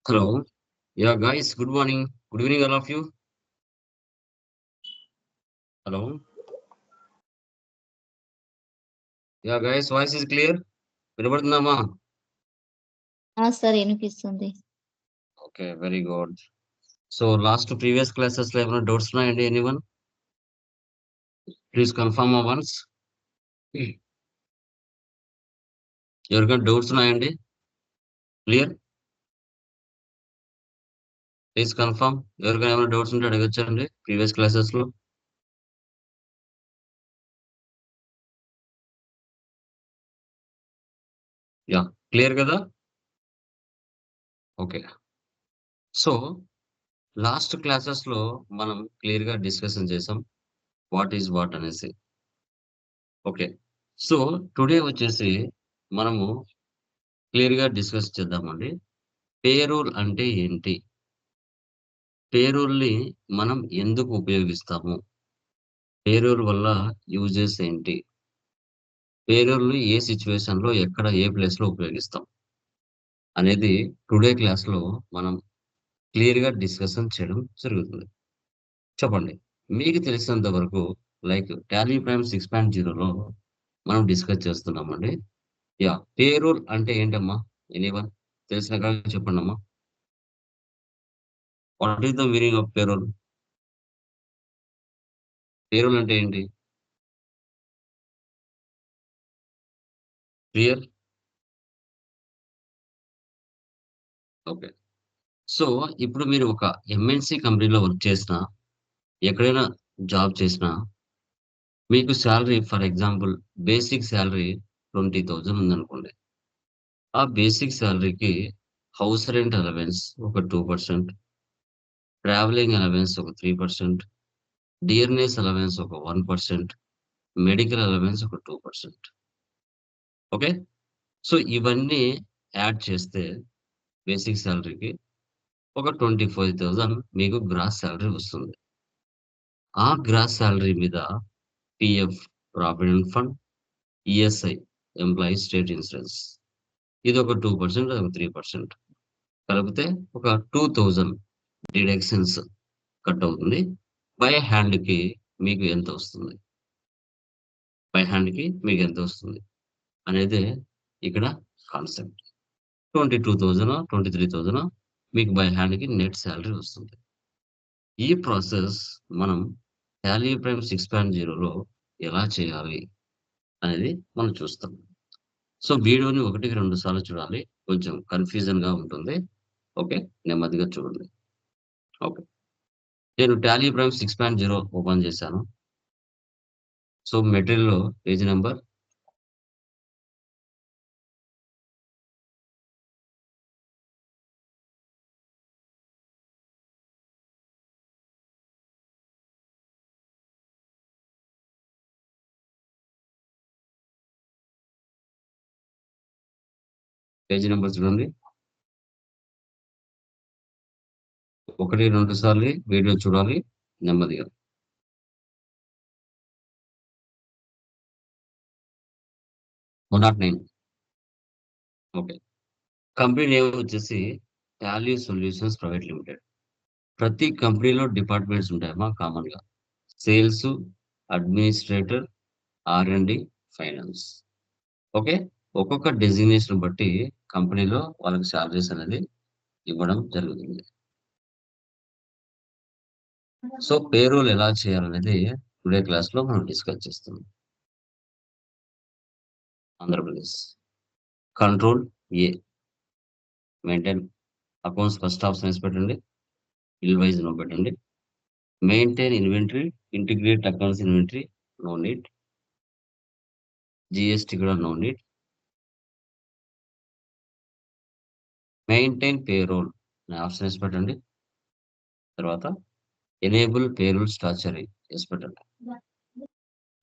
Hello. Yeah, guys, good morning. Good evening, all of you. Hello. Yeah, guys, voice is clear. వినబడుతుందమ్మా? Sir వినిపిస్తుంది. Okay, very good. So, last previous classes లో ఏమైనా doubts ఉన్నాయండి anyone? Please confirm once. ఎవరికైనా doubts ఉన్నాయండి? Clear? Please confirm. ఎవరికైనా ఏమైనా doubts ఉంటే అడగొచ్చండి ప్రీవియస్ క్లాసెస్ లో. యా, క్లియర్ కదా? ఓకే. సో, లాస్ట్ క్లాసెస్ లో మనం క్లియర్ గా డిస్కషన్ చేసాం వాట్ ఈజ్ వాట్ అనేసి. ఓకే. సో, టుడే వచ్చేసి మనము క్లియర్‌గా డిస్కస్ చేద్దామండి. పేరోల్ అంటే ఏంటి? పేరోల్‌ని మనం ఎందుకు ఉపయోగిస్తాము? పేరోల్ వల్ల యూజెస్ ఏంటి? పేరోల్‌ని ఏ సిట్యుయేషన్‌లో, ఎక్కడ, ఏ ప్లేస్‌లో ఉపయోగిస్తాం? అనేది టుడే క్లాస్‌లో మనం క్లియర్‌గా డిస్కషన్ చేయడం జరుగుతుంది. చెప్పండి. మీకు తెలిసినంత వరకు లైక్ టాలీ ప్రైమ్ 6.0లో మనం డిస్కస్ చేస్తున్నామండి. యాహ్! పేరోల్ అంటే ఏంటమ్మా? ఎనీవన్ తెలిసిన కాడ చెప్పండమ్మా. What is the meaning of payroll? Payroll అంటే ఏంటి? క్లియర్? ఓకే. సో, ఇప్పుడు మీరు ఒక ఎంఎన్‌సి కంపెనీలో వర్క్ చేసినా, ఎక్కడైనా జాబ్ చేసినా, మీకు salary for example basic salary 20,000 ఉందనుకోండి. ఆ బేసిక్ సాలరీకి హౌస్ రెంట్ అలవెన్స్ ఒక 2%, ట్రావెలింగ్ అలవెన్స్ ఒక 3%, డియర్‌నెస్ అలవెన్స్ ఒక 1%, మెడికల్ అలవెన్స్ ఒక 2%. ఓకే. సో, ఇవన్నీ యాడ్ చేస్తే బేసిక్ సాలరీకి ఒక 25,000 మీకు గ్రాస్ సాలరీ వస్తుంది. ఆ గ్రాస్ సాలరీ మీద PF, provident fund, ESI employees state insurance ఇదొక 2%, అదొక 3% కలిపితే ఒక 2000 డిడక్షన్స్ కట్ అవుతుంది. బై హ్యాండ్‌కి మీకు ఎంతొస్తుంది? బై హ్యాండ్‌కి మీకెంతొస్తుంది? అనేదే ఇక్కడ కాన్సెప్ట్. 22,000 23,000 మీకు బై హ్యాండ్‌కి నెట్ సాలరీ వస్తుంది. ఈ ప్రాసెస్ మనం టాలీ ప్రైమ్ 6.0లో ఎలా చేయాలి అనేది మనం చూస్తాం. సో, వీడియోని 1కి 2 సార్లు చూడాలి. కొంచెం కన్‌ఫ్యూజన్‌గా ఉంటుంది. ఓకే. నెమ్మదిగా చూడండి. ఓకే. నేను టాలీ ప్రైమ్ 6.0 ఓపెన్ చేశాను. సో, మెటీరియల్‌లో పేజ్ నంబర్ పేజ్ నంబర్ చూడండి. 1, 2 సార్లు వీడియో చూడాలి నెమ్మదిగా. 109. ఓకే. కంపెనీ నేమ్ వచ్చేసి టాలీ సొల్యూషన్స్ ప్రైవేట్ లిమిటెడ్. ప్రతి కంపెనీలో డిపార్ట్‌మెంట్స్ ఉంటాయమ్మా కామన్‌గా. Sales, administrator, R and D, finance. Okay. ఒక్కొక్క డెసిగ్నేషన్ బట్టి కంపెనీలో వాళ్ళకి సాలరీస్ అనేది ఇవ్వడం జరుగుతుంది. సో, పేరోల్ ఎలా చేయాలనేది టుడే క్లాస్‌లో మనం డిస్కస్ చేస్తున్నాం. Andhra Pradesh. Control A. Maintain accounts first option ఏసి పెట్టండి. బిల్ వైస్ నో పెట్టండి. Maintain inventory, integrate accounts inventory no need. GST కూడా నో నీడ్. మెయింటైన్ పేరోల్ అనే ఆప్షన్ ఏసి పెట్టండి. తర్వాత ఎనేబుల్ పేరోల్ స్టాచరీ ఏసి పెట్టండి.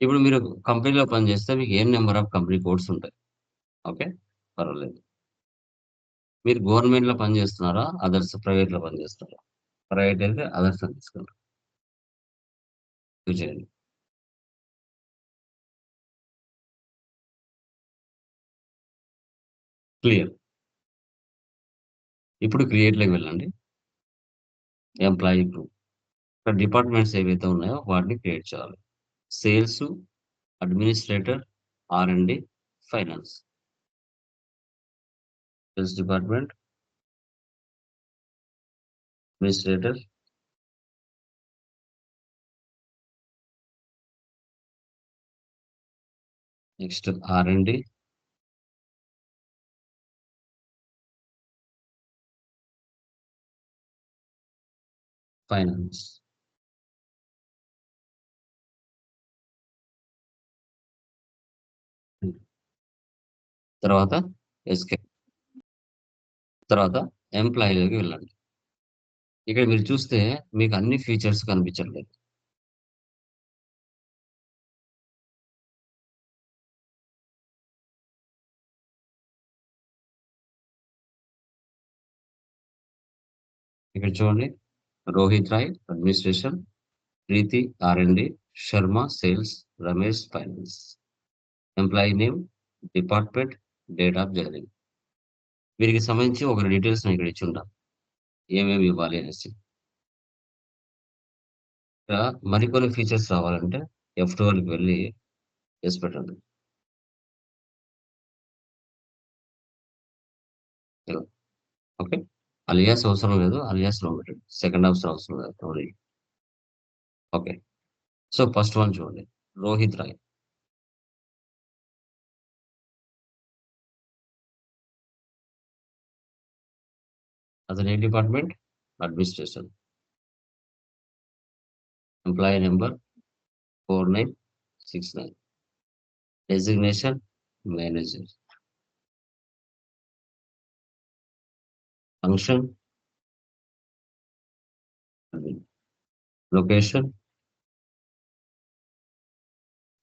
ఇప్పుడు మీరు కంపెనీలో పనిచేస్తే మీకు ఏం నంబర్ ఆఫ్ కంపెనీ కోడ్స్ ఉంటాయి. ఓకే. పర్వాలేదు. మీరు గవర్నమెంట్‌లో పని చేస్తున్నారా? అదర్స్ ప్రైవేట్‌లో పని చేస్తున్నారా? ప్రైవేట్ అయితే అదర్స్ అని తీసుకోండి. ఇవి చేయండి. క్లియర్. ఇప్పుడు క్రియేట్‌లోకి వెళ్ళండి. Employee group. ఇక్కడ డిపార్ట్‌మెంట్స్ ఏవైతే ఉన్నాయో వాటిని క్రియేట్ చేయాలి. Sales, administrator, R and D, finance. Sales department, administrator, next R and D, finance. తర్వాత ఎస్కేప్. తర్వాత ఎంప్లాయీలోకి వెళ్ళండి. ఇక్కడ మీరు చూస్తే మీకు అన్ని ఫీచర్స్ కనిపించట్లేదు. ఇక్కడ చూడండి, Rohit Rai administration, Preeti R and D, Sharma sales, Ramesh finance. Employee name, department, date of joining. వీరికి సంబంధించి ఒక డీటెయిల్స్ నేను ఇక్కడ ఇచ్చుంటా. ఏమేమి ఇవ్వాలి అనేసి. ఇక్కడ మరికొన్ని ఫీచర్స్ రావాలంటే F12కి వెళ్ళి ఎస్ పెట్టండి. ఇలా. ఓకే. అలియాస్ అవసరం లేదు. అలియాస్ నో పెట్టండి. సెకండ్ ఆప్షన్ అవసరం లేదు. Only. Okay. So first one చూడండి. రోహిత్ రాయ్. అతని ఏ department? Administration. Employee number 4969. Designation manager. Function admin. Location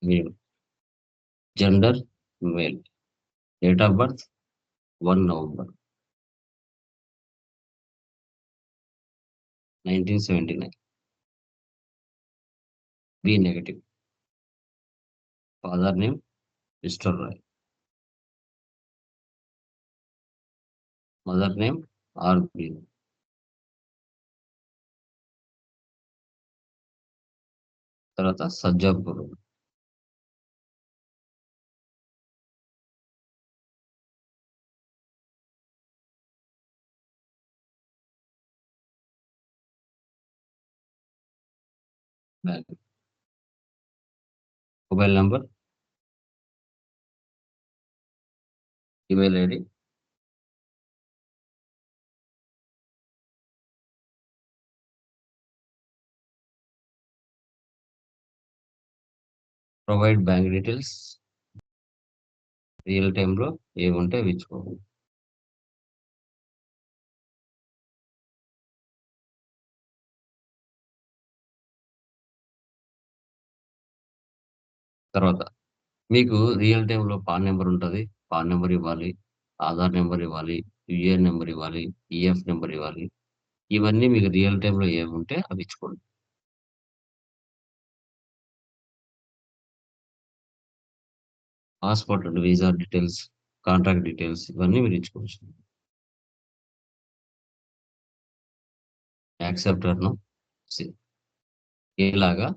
male. Gender male. Date of birth 1 November 1979. B negative. Father name mister Rai. Mother name R Green. తర్వాత Sajjapur. Bank. Mobile number, email ID, provide bank details. Real టైంలో ఏముంటే అవి ఇచ్చుకోవాలి. తర్వాత మీకు real టైంలో pan number ఉంటుంది. PAN number ఇవ్వాలి, ఆధార్ నెంబర్ ఇవ్వాలి, యూఏఎన్ నెంబర్ ఇవ్వాలి, ఈఎఫ్ నెంబర్ ఇవ్వాలి. ఇవన్నీ మీకు రియల్ టైంలో ఏముంటే అవి ఇచ్చుకోండి. Passport and visa details, contact details ఇవన్నీ మీరు ఇచ్చుకోవచ్చు. యాక్సెప్టర్ను ఇలాగా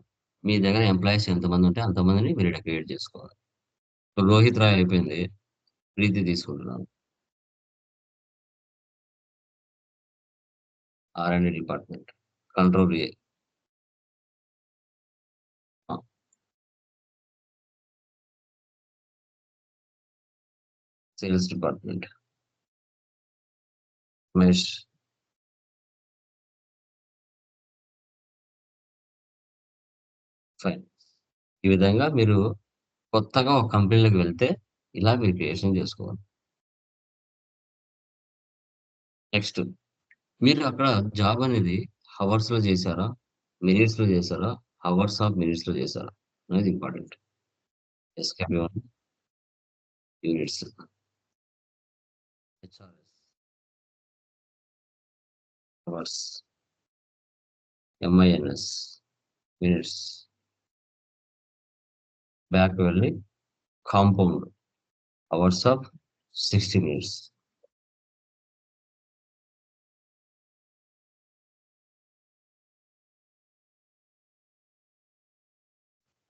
మీ దగ్గర ఎంప్లాయీస్ ఎంతమంది ఉంటే అంతమందిని మీరు ఇక్కడ క్రియేట్ చేసుకోవాలి. ఇప్పుడు రోహిత్ రాయ్ అయిపోయింది. ప్రీతి తీసుకుంటున్నాను. R and D department. Control A. Sales department. Ramesh. Fine. ఈ విధంగా మీరు కొత్తగా ఒక కంపెనీలోకి వెళ్తే ఇలా మీరు క్రియేషన్ చేసుకోవాలి. నెక్స్ట్, మీరు అక్కడ జాబ్ అనేది హవర్స్‌లో చేశారా? మినిట్స్‌లో చేశారా? హవర్స్ ఆఫ్ మినిట్స్‌లో చేశారా? అనేది ఇంపార్టెంట్. ఎస్‌కేప్ ఇవ్వండి. Units. HRS. Hours. MINS. Minutes. Back వెళ్ళి compound. Hours of 60 minutes.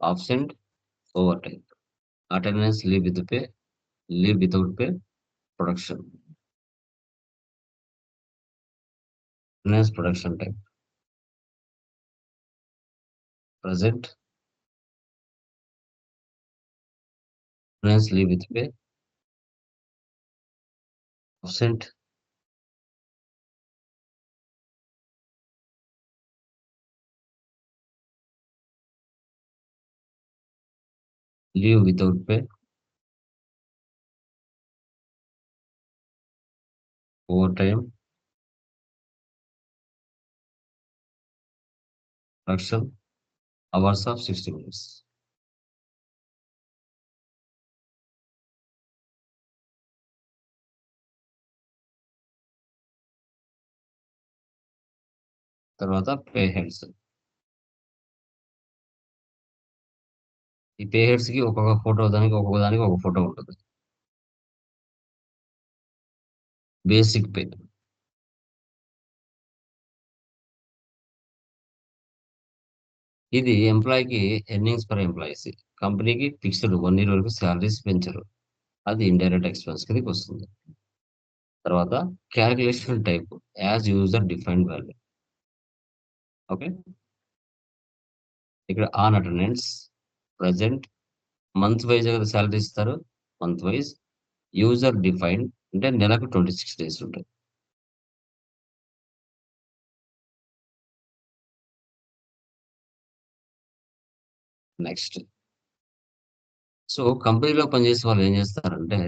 absent, overtime. Attendance, leave with pay, leave without pay, production. Attendance, production time. Present, attendance, leave with pay, absent, leave without pay, overtime, production, hours of 60 minutes. తర్వాత pay heads. ఈ pay heads కి ఒక్కొక్క photo దానికి ఒక్కొక్క దానికి ఒక photo ఉంటుంది. Basic pay. ఇది ఎంప్లాయీకి ఎర్నింగ్స్ పర్ ఎంప్లాయీస్. కంపెనీకి ఫిక్స్డ్ 1 ఇయర్ వరకు సాలరీస్ పెంచరు. అది ఇండైరెక్ట్ ఎక్స్‌పెన్స్ కిందకి వస్తుంది. తర్వాత calculation type as user defined value. Okay. ఇక్కడ on attendance, present, month wise కదా సాలరీ ఇస్తారు. మంత్ వైస్, యూజర్ డిఫైన్డ్ అంటే నెలకు 26 డేస్ ఉంటాయి. నెక్స్ట్. సో, కంపెనీలో పనిచేసే వాళ్ళు ఏం చేస్తారంటే,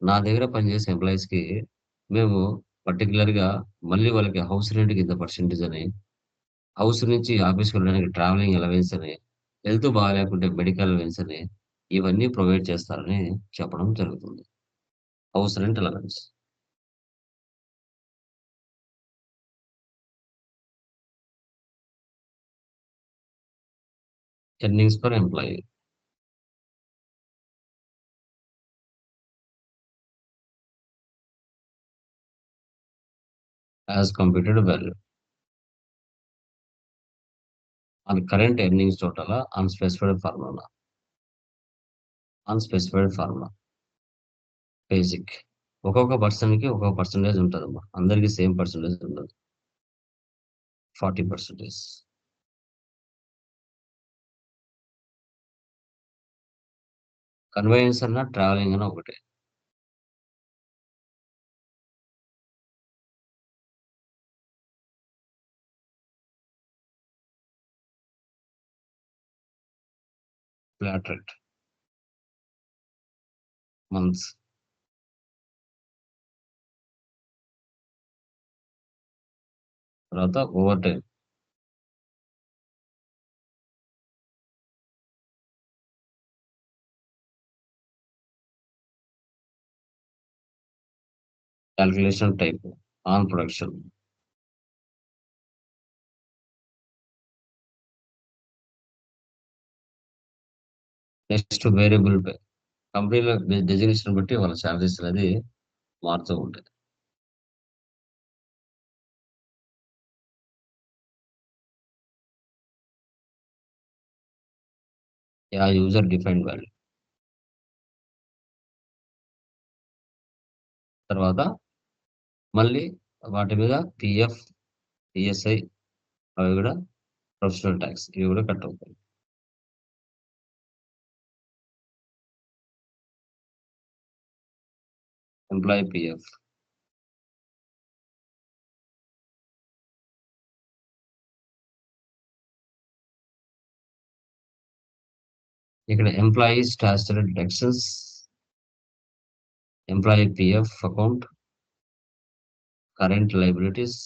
నా దగ్గర పనిచేసే ఎంప్లాయీస్‌కి మేము పర్టిక్యులర్‌గా మళ్ళీ వాళ్ళకి హౌస్ రెంట్‌కి ఇంత పర్సెంటేజ్ అని, హౌస్ నుంచి ఆఫీస్‌కి వెళ్ళడానికి ట్రావెలింగ్ అలవెన్స్ అని, హెల్త్ బాగాలేకుంటే మెడికల్ అలవెన్స్ అని, ఇవన్నీ ప్రొవైడ్ చేస్తారని చెప్పడం జరుగుతుంది. House rent allowance. Earnings per employee. As computed value. On current earnings టోటలా? Unspecified formula. Unspecified formula. Basic. ఒక్కొక్క పర్సన్‌కి ఒక్కొక్క పర్సెంటేజ్ ఉంటదమ్మా. అందరికి సేమ్ పర్సెంటేజ్ ఉండదు. 40%. కన్వేయన్స్ అన్నా, ట్రావెలింగ్ అన్నా ఒకటే. Flat rate. మంత్స్. తర్వాత over time. Calculation type on production. Next variable pay. కంపెనీలో డెసిగ్నేషన్ బట్టి వాళ్ళ సాలరీస్ అనేది మారుతూ ఉంటాయి. User defined value. తర్వాత మళ్ళీ వాటి మీద పీఎఫ్, ఈఎస్ఐ అవి కూడా ప్రొఫెషనల్ ట్యాక్స్ ఇవి కూడా కట్ అవుతాయి. Employee PF. ఇక్కడ employee statutory deductions, employee PF account, current liabilities,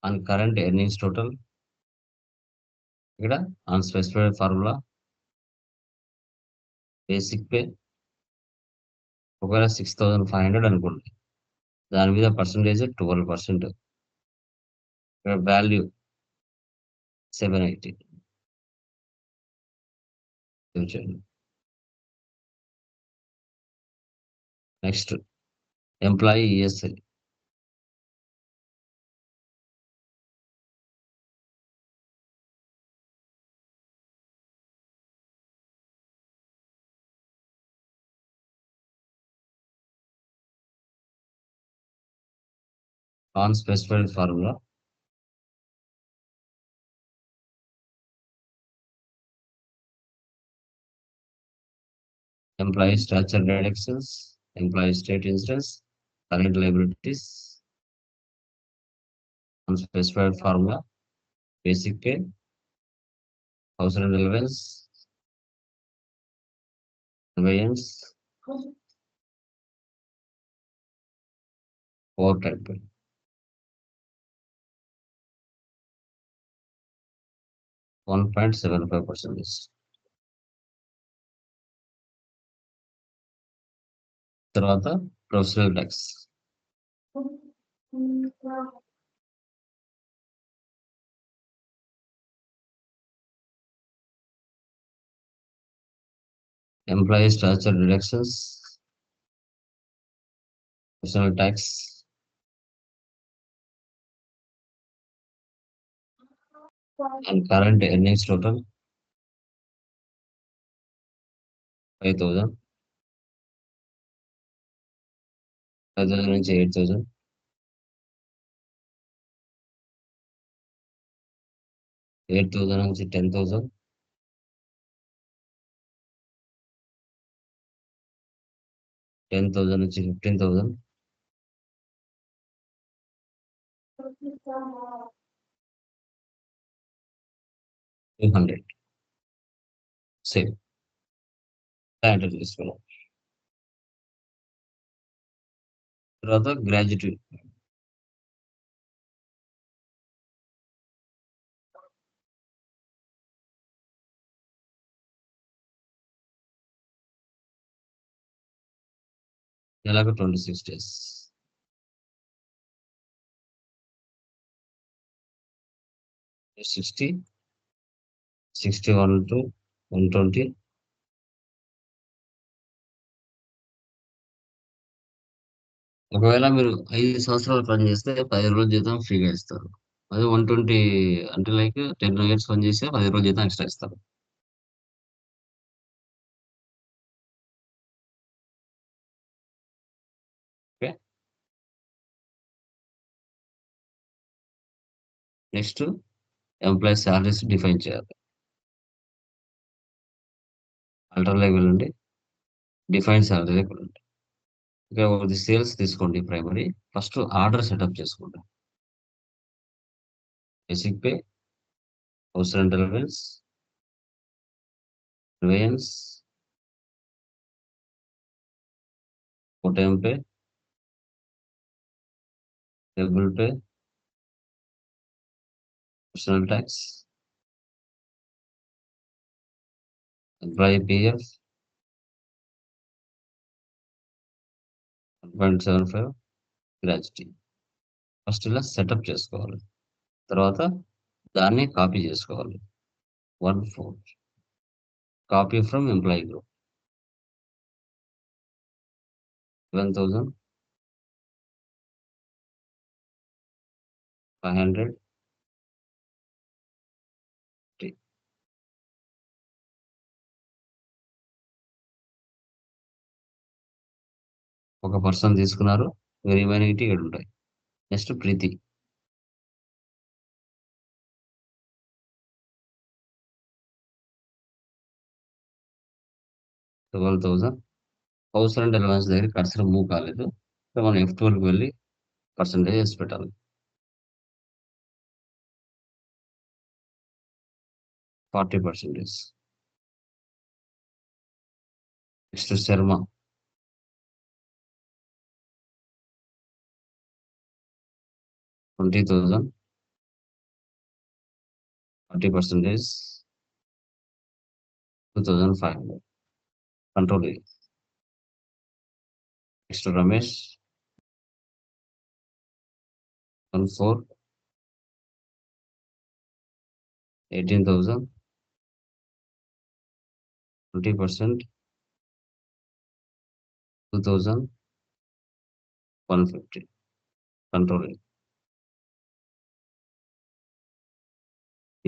and current earnings total. ఇక్కడ అన్‌స్పెసిఫైడ్ ఫార్ములా, బేసిక్ పే. ఒకవేళ 6,500 అనుకోండి. దాని మీద పర్సెంటేజ్ 12%. ఇక్కడ వాల్యూ 780. సేవ్ చేయండి. Next employee ESI. non-specified formula, employee structure reductions, employee state insurance, current liabilities, unspecified formula, basic pay, household allowance, conveyance, overtime pay. 1.75%. తర్వాత professional tax. Employee structure reductions, professional tax, and current earnings total 5,000, 5,000 నుంచి 8,000, 8,000 నుంచి 10,000, 10,000 నుంచి 15,000, 200. Same enter చేసుకున్నాం. తర్వాత graduate నెలకు 26 days. 60, 61 to 120, ఒకవేళ మీరు 5 సంవత్సరాలు పని చేస్తే 10 రోజుల జీతం ఫ్రీగా ఇస్తారు. అదే 120 అంటే లైక్ 10 ఇయర్స్ పని చేస్తే 10 రోజుల జీతం ఎక్స్ట్రా ఇస్తారు. Okay. Next employee salaries define చేయాలి. అల్టర్నేటివ్ వెళ్ళండి, డిఫైన్ సాలరీ వెళ్ళండి. ఇక ఒకటి సేల్స్ తీసుకోండి ప్రైమరీ. ఫస్ట్ ఆర్డర్ సెటప్ చేసుకోండి. Basic pay, house rent allowance, conveyance, OTM pay, table pay, personal tax, employee PF 1.75, gratuity. First ఇలా సెటప్ చేసుకోవాలి. తర్వాత దాన్ని కాపీ చేసుకోవాలి. 1/4 కాపీ ఫ్రమ్ ఎంప్లాయీ గ్రూప్ 7,500. ఒక పర్సన్ తీసుకున్నారు, రిమైనింగ్ ఇక్కడ ఉంటాయి. నెక్స్ట్ ప్రీతి 12,000. హౌస్ రెంట్ అలవెన్స్ దగ్గర కర్సర్ మూవ్ కాలేదు, సో మనం F12కి వెళ్ళి పర్సంటేజ్ వేసి పెట్టాలి. 40%. Next Sharma 20,000, 40%, 2,500. Control. Next Ramesh 14, 18,000, 20%, 2,150. Control.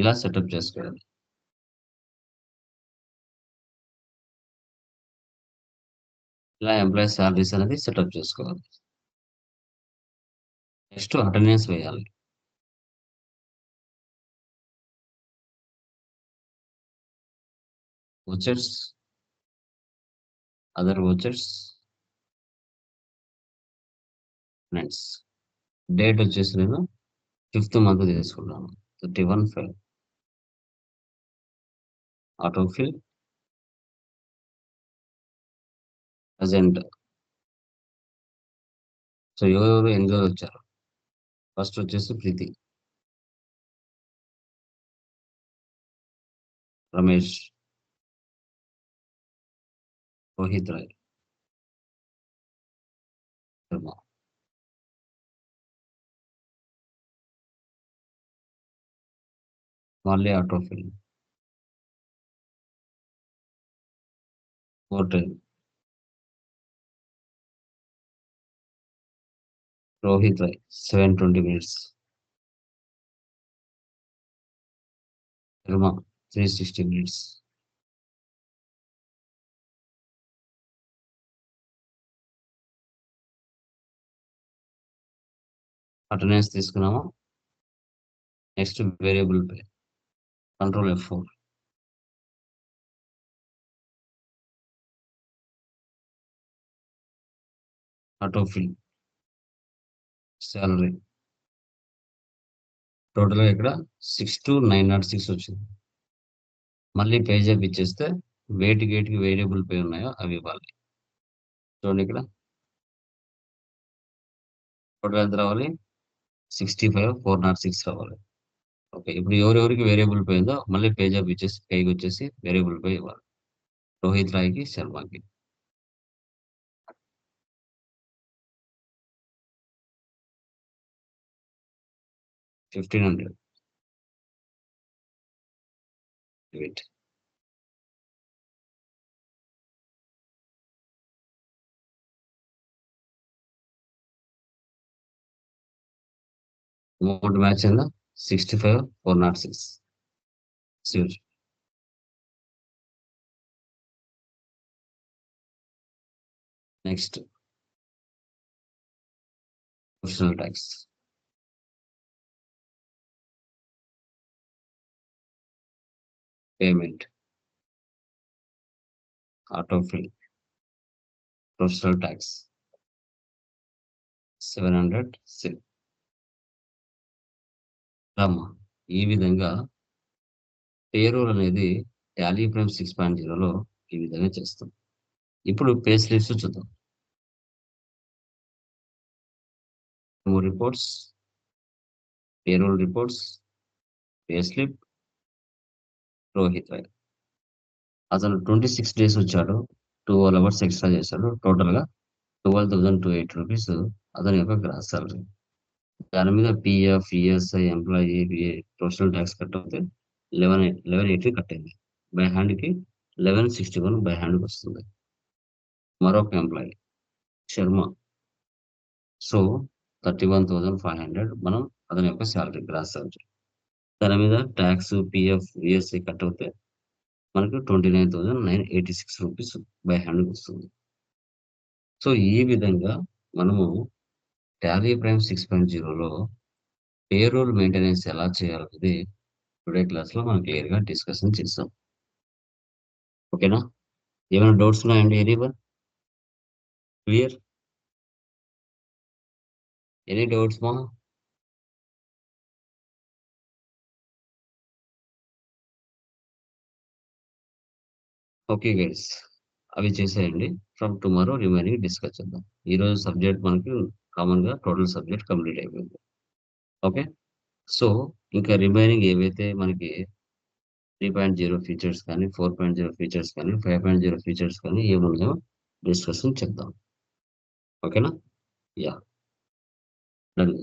ఇలా సెటప్ చేసుకోవాలి. ఇలా ఎంప్లాయీ సాలరీస్ అనేది సెటప్ చేసుకోవాలి. నెక్స్ట్ అటెండెన్స్ వేయాలి. Vouchers, other vouchers, attendance. Date వచ్చేసి నేను 5th మంత్ తీసుకున్నాను. 31/5. Autofill, present. సో ఎవరెవరు ఎన్ని రోజులు వచ్చారు? ఫస్ట్ వచ్చేసి ప్రీతి, రమేష్, రోహిత్ రాయ్, శర్మ. మళ్ళీ autofill, hotel, Rohit Rai 7:20 minutes. Sharma 3:60 minutes. Attendance తీసుకున్నాము. Next variable pay, control F4. Autofill, salary. టోటల్గా ఇక్కడ 62,906 వచ్చింది. మళ్ళీ పేజెప్ ఇచ్చేస్తే వేటి గేట్కి వేరియబుల్ పే ఉన్నాయో అవి ఇవ్వాలి. చూడండి ఇక్కడ టోటల్ ఎంత రావాలి? 65,406 రావాలి. ఓకే, ఇప్పుడు ఎవరెవరికి వేరియబుల్ పే ఉందో మళ్ళీ పేజెప్ ఇచ్చేసి పైకి వచ్చేసి వేరియబుల్ పే ఇవ్వాలి. రోహిత్ రాయ్కి, శర్మకి. 1,500. వెయిట్. అమౌంట్ మ్యాచ్ అయిందా? 65,406. Sure. Next professional tax. Payment, autofill, professional tax 700. ఈ విధంగా పేరోల్ అనేది టాలీ ప్రైమ్ 6.0లో ఈ విధంగా చేస్తాం. ఇప్పుడు పే స్లిప్స్ చూద్దాం. Reports, payroll reports, pay slip, Rohit Roy. అతను 26 days వచ్చాడు, 12 hours ఎక్స్ట్రా చేశాడు. టోటల్గా 12,280 రూపీస్ అతని యొక్క గ్రాస్ సాలరీ. దాని మీద PF, ESI, employee, professional tax cut అవుతే 1180 కట్ అయింది. బై హ్యాండ్కి 1161 బై హ్యాండ్కి వస్తుంది. మరొక ఎంప్లాయీ శర్మ, సో 31,500 మనం అతని యొక్క శాలరీ, గ్రాస్ సాలరీ. దాని మీద ట్యాక్స్, పిఎఫ్, ఈఎస్ఐ కట్ అవుతే మనకు 29,986 రూపీస్ బై హ్యాండ్కి వస్తుంది. సో ఈ విధంగా మనము టాలీ ప్రైమ్ 6.0లో పేరోల్ మెయింటెనెన్స్ ఎలా చేయాలనేది టుడే క్లాస్లో మనం క్లియర్గా డిస్కషన్ చేస్తాం. ఓకేనా? ఏమైనా డౌట్స్ ఉన్నాయండి? ఎనీవన్? క్లియర్? ఎనీ డౌట్స్ మా? ఓకే గైస్, అవి చేసేయండి. ఫ్రమ్ టుమారో రిమైనింగ్ డిస్కస్ చేద్దాం. ఈరోజు సబ్జెక్ట్ మనకి కామన్గా టోటల్ సబ్జెక్ట్ కంప్లీట్ అయిపోయింది. ఓకే, సో ఇంకా రిమైనింగ్ ఏవైతే మనకి 3.0 ఫీచర్స్ కానీ, 4.0 ఫీచర్స్ కానీ, 5.0 ఫీచర్స్ కానీ ఏమున్నాయో డిస్కషన్ చేద్దాం. ఓకేనా? Yeah, done.